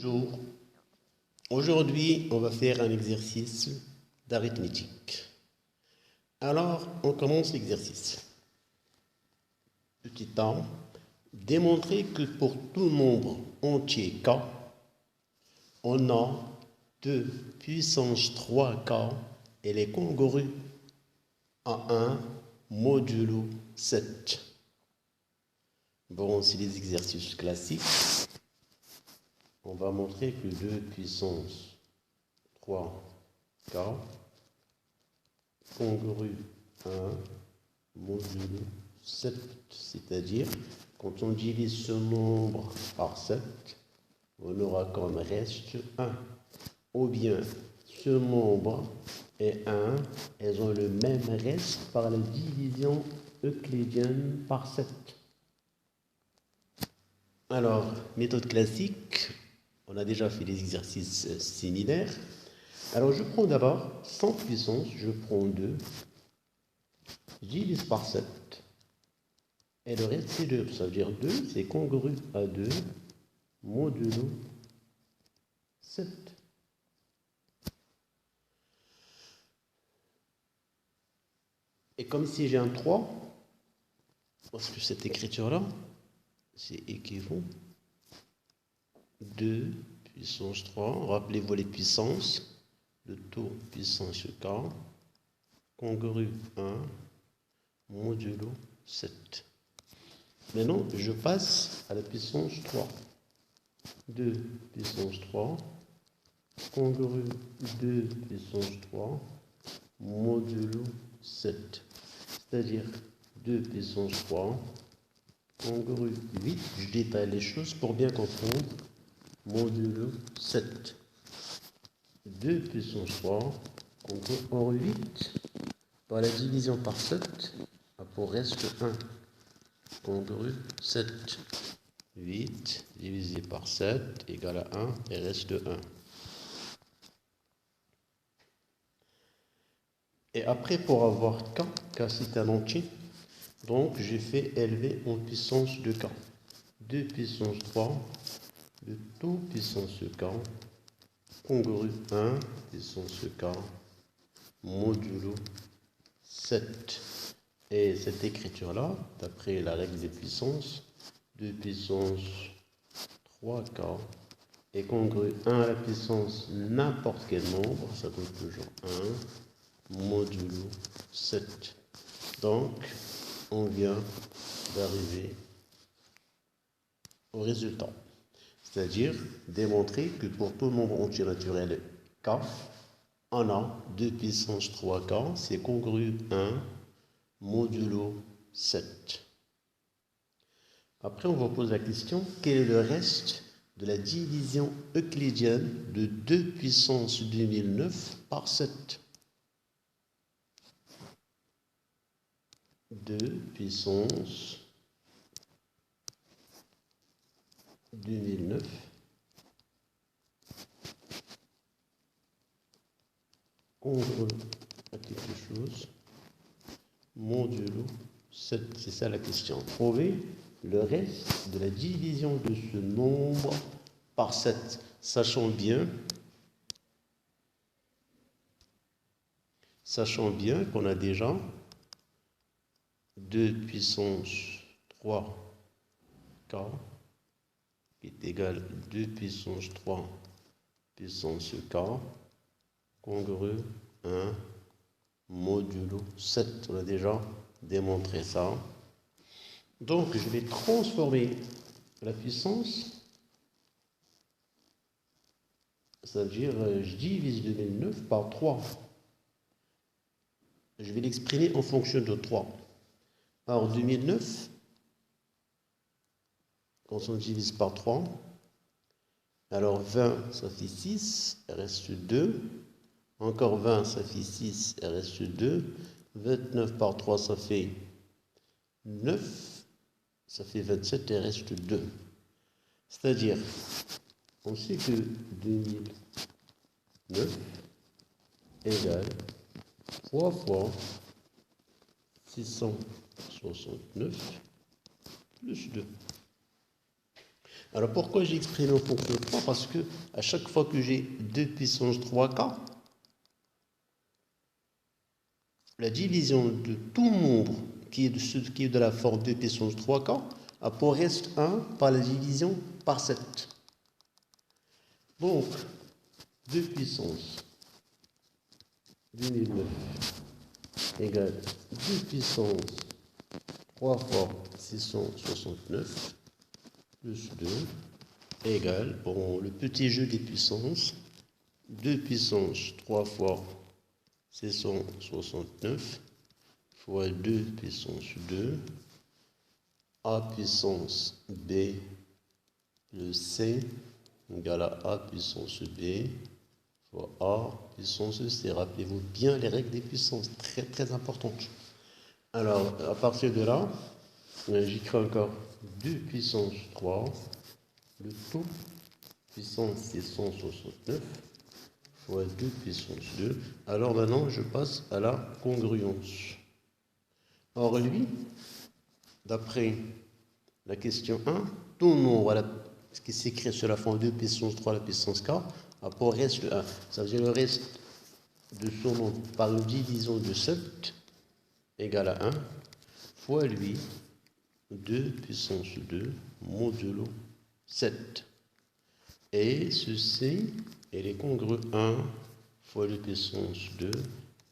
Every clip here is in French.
Bonjour. Aujourd'hui, on va faire un exercice d'arithmétique. Alors, on commence l'exercice. Petit temps. Démontrer que pour tout nombre entier K, on a 2 puissance 3K et les congrue à 1 modulo 7. Bon, c'est les exercices classiques. On va montrer que 2 puissance 3K congrue 1 modulo 7, c'est-à-dire quand on divise ce nombre par 7, on aura comme reste 1. Ou bien ce nombre et 1, elles ont le même reste par la division euclidienne par 7. Alors, méthode classique, on a déjà fait des exercices similaires. Alors, je prends d'abord 100 puissance, je prends 2, je divise par 7, et le reste c'est 2. Ça veut dire 2, c'est congru à 2 modulo 7. Et comme si j'ai un 3, parce que cette écriture-là, c'est équivaut 2 puissance 3. Rappelez-vous les puissances. Le taux puissance K congru 1 modulo 7. Maintenant, je passe à la puissance 3. 2 puissance 3 congru 2 puissance 3 modulo 7. C'est-à-dire 2 puissance 3 congru 8. Je détaille les choses pour bien comprendre. Modulo 7. 2 puissance 3 congru 8 par la division par 7 a pour reste 1. Congru 7. 8 divisé par 7 égale à 1 et reste 1. Et après, pour avoir K c'est un entier, donc j'ai fait élever en puissance de K. 2 puissance 3, le taux puissance K, congru 1 puissance K, modulo 7. Et cette écriture-là, d'après la règle des puissances, 2 puissance 3K est congru 1 à la puissance n'importe quel nombre, ça donne toujours 1, modulo 7. Donc, on vient d'arriver au résultat. C'est-à-dire démontrer que pour tout nombre entier naturel K, on a 2 puissance 3K, c'est congru 1 modulo 7. Après, on va poser la question, quel est le reste de la division euclidienne de 2 puissance 2009 par 7? 2 puissance 2009 congru à quelque chose modulo 7. C'est ça la question. Trouver le reste de la division de ce nombre par 7. Sachant bien qu'on a déjà 2 puissance 3K qui est égal à 2 puissance 3 puissance K congru 1 modulo 7. On a déjà démontré ça. Donc, je vais transformer la puissance. C'est-à-dire, je divise 2009 par 3. Je vais l'exprimer en fonction de 3. Alors, 2009, quand on divise par 3, alors 20, ça fait 6, il reste 2. Encore 20, ça fait 6, il reste 2. 29 par 3, ça fait 9. Ça fait 27 et il reste 2. C'est-à-dire, on sait que 2009 égale 3 fois 669 plus 2. Alors pourquoi j'ai exprimé en fonction de 3? Parce que à chaque fois que j'ai 2 puissance 3k, la division de tout nombre qui est de la forme 2 puissance 3k a pour reste 1 par la division par 7. Donc 2 puissance 2009 égale 2 puissance 3 fois 669 plus 2 égale, bon, le petit jeu des puissances, 2 puissance 3 fois 669 fois 2 puissance 2, a puissance b plus c égale à a puissance b fois a puissance c. Rappelez-vous bien les règles des puissances, très très importantes. Alors, à partir de là, j'écris encore 2 puissance 3, le tout puissance 669 fois 2 puissance 2. Alors maintenant, je passe à la congruence. Or, lui, d'après la question 1, tout nombre qui s'écrit sur la forme 2 puissance 3 à la puissance k a pour reste le 1. Ça veut dire le reste de son nombre par une division de 7 égale à 1 fois lui 2 puissance 2 modulo 7. Et ceci, il est congru 1 fois 2 puissance 2,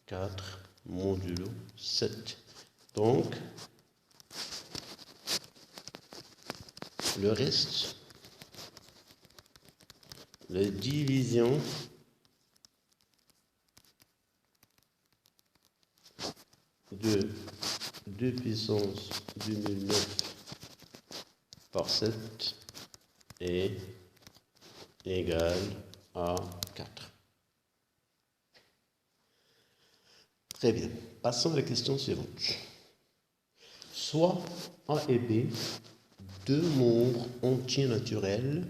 4 modulo 7. Donc, le reste, la division de 2 puissance 2009 par 7 est égal à 4. Très bien. Passons à la question suivante. Soit A et B, deux nombres entiers naturels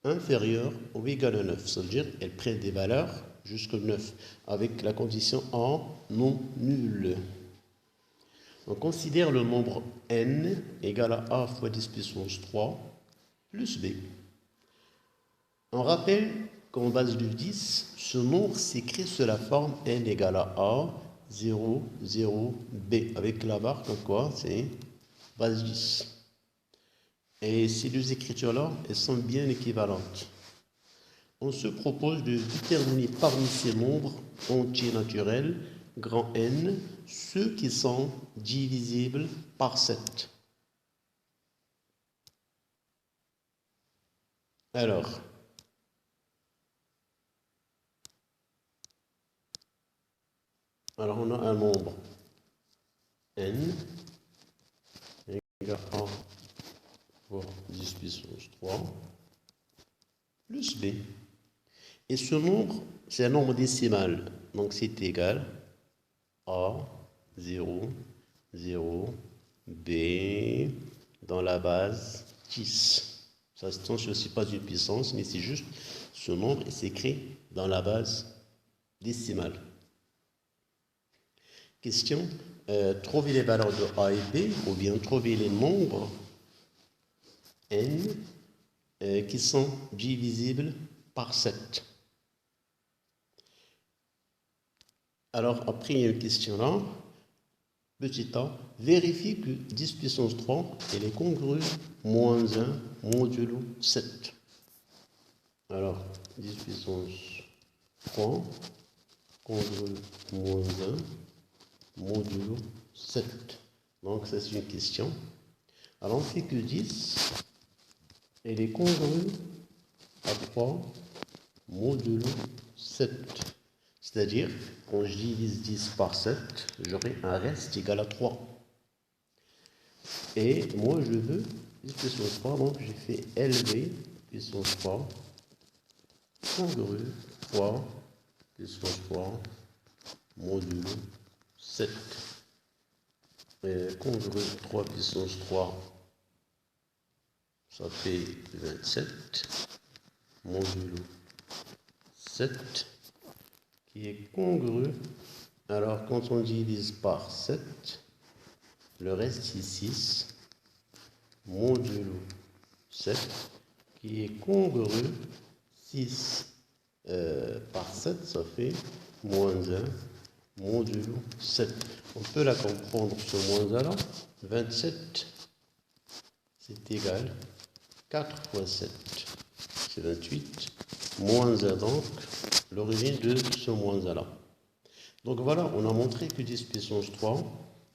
inférieurs ou égal à 9. Ça veut dire qu'elles prennent des valeurs jusqu'à 9 avec la condition A non nulle. On considère le nombre n égal à a fois 10 puissance 3 plus b. On rappelle qu'en base de 10, ce nombre s'écrit sous la forme n égale à a, 0, 0, b, avec la barre comme quoi c'est base 10. Et ces deux écritures-là, elles sont bien équivalentes. On se propose de déterminer parmi ces nombres entiers naturels, grand N, ceux qui sont divisibles par 7. Alors, on a un nombre N égale à 1 fois 10 puissance 3 plus B. Et ce nombre, c'est un nombre décimal. Donc, c'est égal à 0, 0, B dans la base 10. Ça se tient aussi pas une puissance, mais c'est juste ce nombre est s'écrit dans la base décimale. Question, trouver les valeurs de A et B, ou bien trouver les nombres n qui sont divisibles par 7. Alors, après, il y a une question là. Petit a, vérifie que 10 puissance 3, elle est congrue moins 1 modulo 7. Alors, 10 puissance 3, congrue moins 1 modulo 7. Donc, ça, c'est une question. Alors, on fait que 10, elle est congrue à 3 modulo 7. C'est-à-dire, quand je divise 10 par 7, j'aurai un reste égal à 3. Et moi, je veux 10 puissance 3, donc j'ai fait LV puissance 3, congru 3 puissance 3, modulo 7. Et congru 3 puissance 3, ça fait 27, modulo 7. Qui est congru. Alors, quand on divise par 7, le reste c'est 6, modulo 7, qui est congru. 6 par 7, ça fait moins 1 modulo 7. On peut la comprendre ce moins 1 là. 27, c'est égal. 4 fois 7, c'est 28. Moins 1 donc, l'origine de ce moins 1 là. Donc voilà, on a montré que 10 puissance 3,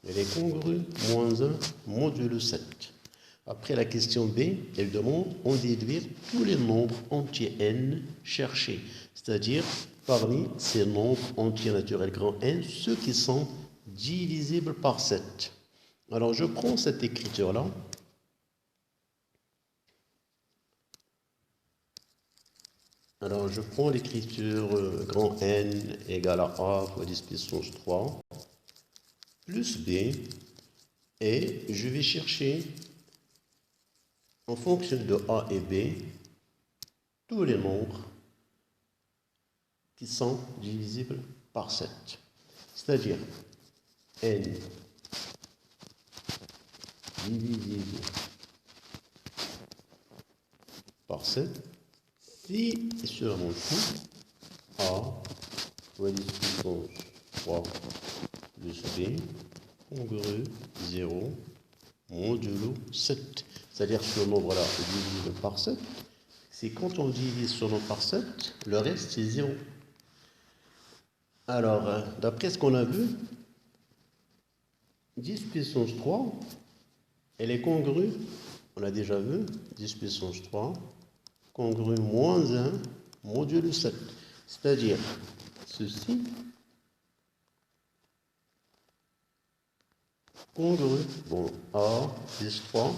elle est congrue moins 1 modulo 7. Après la question B, elle demande en déduire tous les nombres entiers n cherchés, c'est-à-dire parmi ces nombres entiers naturels grand N, ceux qui sont divisibles par 7. Alors je prends cette écriture-là. Alors je prends l'écriture grand N égale à A fois 10 puissance 3 plus B et je vais chercher en fonction de A et B tous les nombres qui sont divisibles par 7. C'est-à-dire N divisible par 7 si et seulement si A fois 10 puissance 3 plus B congru 0 modulo 7. C'est-à-dire ce nombre-là est divisible par 7. C'est quand on divise ce nombre par 7, le reste c'est 0. Alors, d'après ce qu'on a vu, 10 puissance 3, elle est congrue, on a déjà vu, 10 puissance 3, congrue moins 1 modulo 7. C'est-à-dire, ceci congrue, bon, A, 10, 3,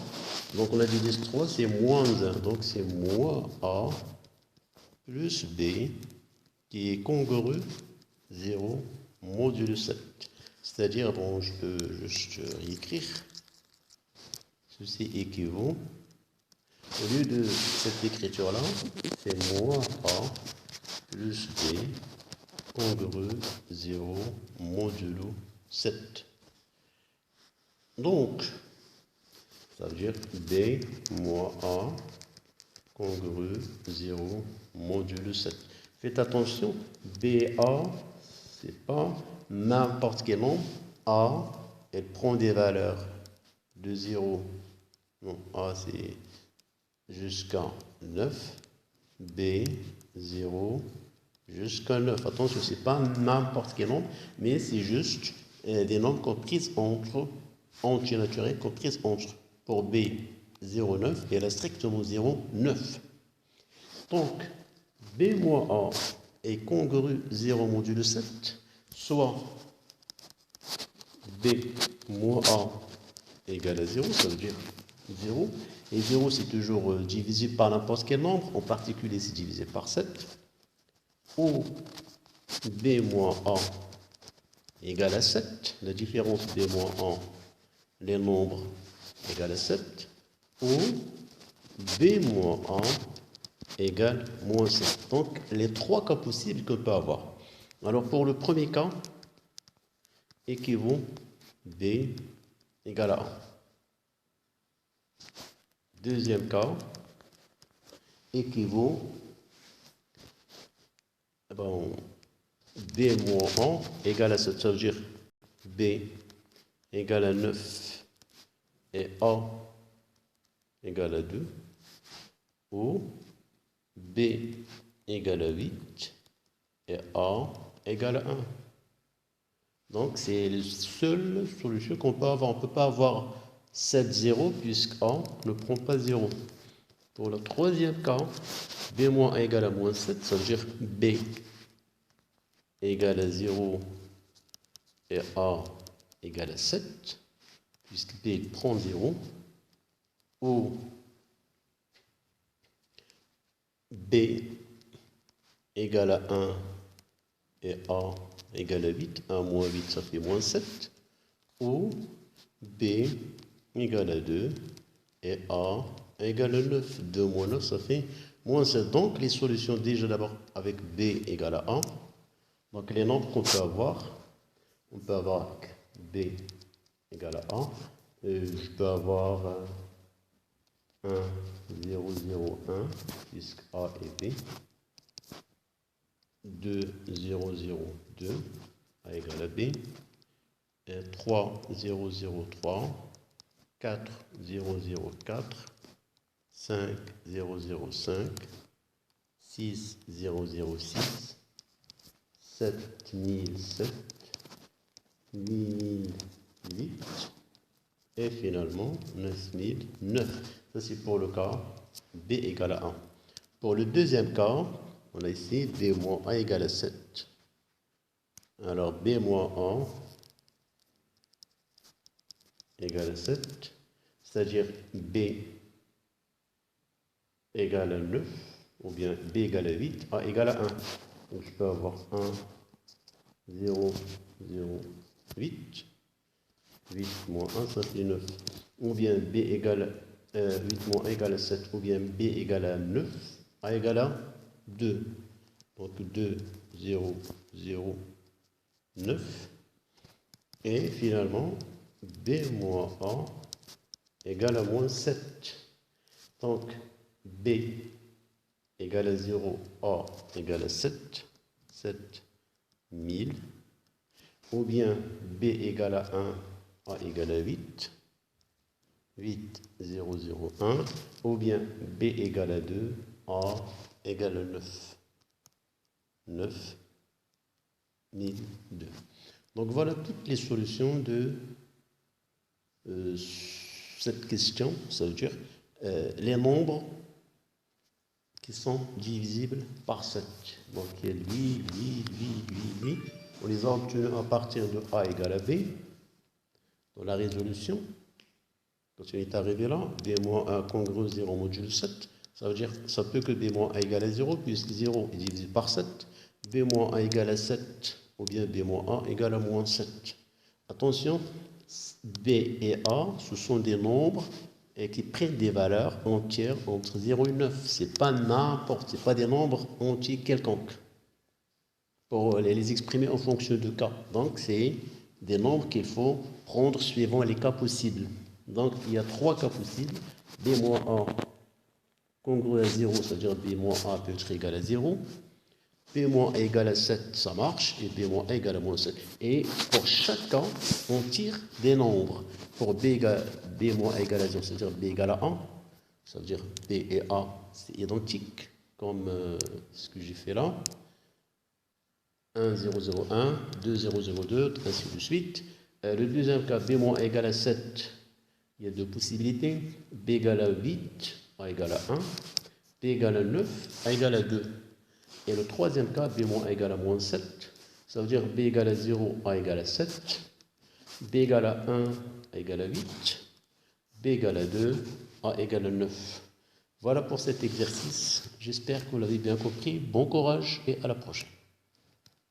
donc on a dit 10, 3, c'est moins 1, donc c'est moins A plus B, qui est congru 0 modulo 7. C'est-à-dire, bon, je peux juste écrire, ceci équivaut, au lieu de cette écriture-là, c'est moins A plus B, congru 0 modulo 7. Donc, ça veut dire B moins A congru 0 modulo 7. Faites attention, BA, c'est pas n'importe quel nombre. A, elle prend des valeurs de 0. Non, A, c'est jusqu'à 9. B, 0 jusqu'à 9. Attention, c'est pas n'importe quel nombre, mais c'est juste des nombres comprises entre entiers naturels comprises entre. Pour B, 0,9 et elle a strictement 0,9. Donc, B moins A est congru 0 modulo 7, soit B moins A égale à 0, ça veut dire 0. Et 0, c'est toujours divisible par n'importe quel nombre, en particulier c'est divisé par 7. Ou B moins A égale à 7, la différence B moins A, les nombres égale à 7, ou B moins A égale moins 7. Donc, les trois cas possibles qu'on peut avoir. Alors, pour le premier cas, équivaut B égale à 1. Deuxième cas, équivaut B moins 1 égale à 7. Ça veut dire B égale à 9 et A égale à 2, ou B égale à 8 et A égale à 1. Donc, c'est la seule solution qu'on peut avoir. On ne peut pas avoir 7, 0, puisque A ne prend pas 0. Pour le troisième cas, B moins 1 égale à moins 7, ça veut dire B égale à 0 et A égale à 7, puisque B prend 0, ou B égale à 1 et A égale à 8, 1 moins 8 ça fait moins 7, ou B égale à 2 et A égale à 9, 2 moins 9 ça fait moins 7. Donc les solutions déjà d'abord avec B égale à 1, donc les nombres qu'on peut avoir, on peut avoir B égale à 1, je peux avoir 1, 0, 0, 1, puisque A est B. 2, 0, 0, 2, A égale à B. Et 3, 0, 0, 3. 4, 0, 0, 4. 5, 0, 0, 5. 6, 0, 0, 6. 7, 1007. 8008. Et finalement, 9009. Ça, c'est pour le cas B égale à 1. Pour le deuxième cas, on a ici B moins A égale à 7. Alors, B moins A égale à 7, c'est-à-dire B égale à 9, ou bien B égale à 8, A égale à 1. Donc, je peux avoir 1, 0, 0, 8. 8 moins 1, ça fait 9. Ou bien B égale 8 moins A égale à 7, ou bien B égale à 9, A égale à 2. Donc 2, 0, 0, 9. Et finalement, B moins A égale à moins 7. Donc B égale à 0, A égale à 7, 7 1000. Ou bien B égale à 1, A égale à 8, 8, 0, 0, 1, ou bien B égale à 2, A égale à 9, 9, 1002. Donc voilà toutes les solutions de cette question, ça veut dire les nombres qui sont divisibles par 7. Donc il y a lui, on les a obtenus à partir de A égale à B. Dans la résolution, quand on est arrivé là, B moins 1 congrue 0 module 7, ça veut dire ça peut que B moins 1 égale à 0, puisque 0 est divisé par 7. B moins 1 égale à 7, ou bien B moins 1 égale à moins 7. Attention, B et A, ce sont des nombres qui prennent des valeurs entières entre 0 et 9. Ce n'est pas n'importe, ce n'est pas des nombres entiers quelconques. Pour les exprimer en fonction de cas. Donc, c'est des nombres qu'il faut prendre suivant les cas possibles. Donc, il y a 3 cas possibles. B moins A congrue à 0, c'est-à-dire B moins A peut être égal à 0. B moins A égale à 7, ça marche. Et B moins A égale à moins 7. Et pour chaque cas, on tire des nombres. Pour B moins A égale à 0, c'est-à-dire B égale à 1. Ça veut dire B et A, c'est identique, comme ce que j'ai fait là. 1, 0, 0, 1, 2, 0, 0, 2, ainsi de suite. Le deuxième cas, B moins A égale à 7, il y a deux possibilités. B égale à 8, A égale à 1. B égale à 9, A égale à 2. Et le troisième cas, B moins A égale à moins 7, ça veut dire B égale à 0, A égale à 7. B égale à 1, A égale à 8. B égale à 2, A égale à 9. Voilà pour cet exercice. J'espère que vous l'avez bien compris. Bon courage et à la prochaine.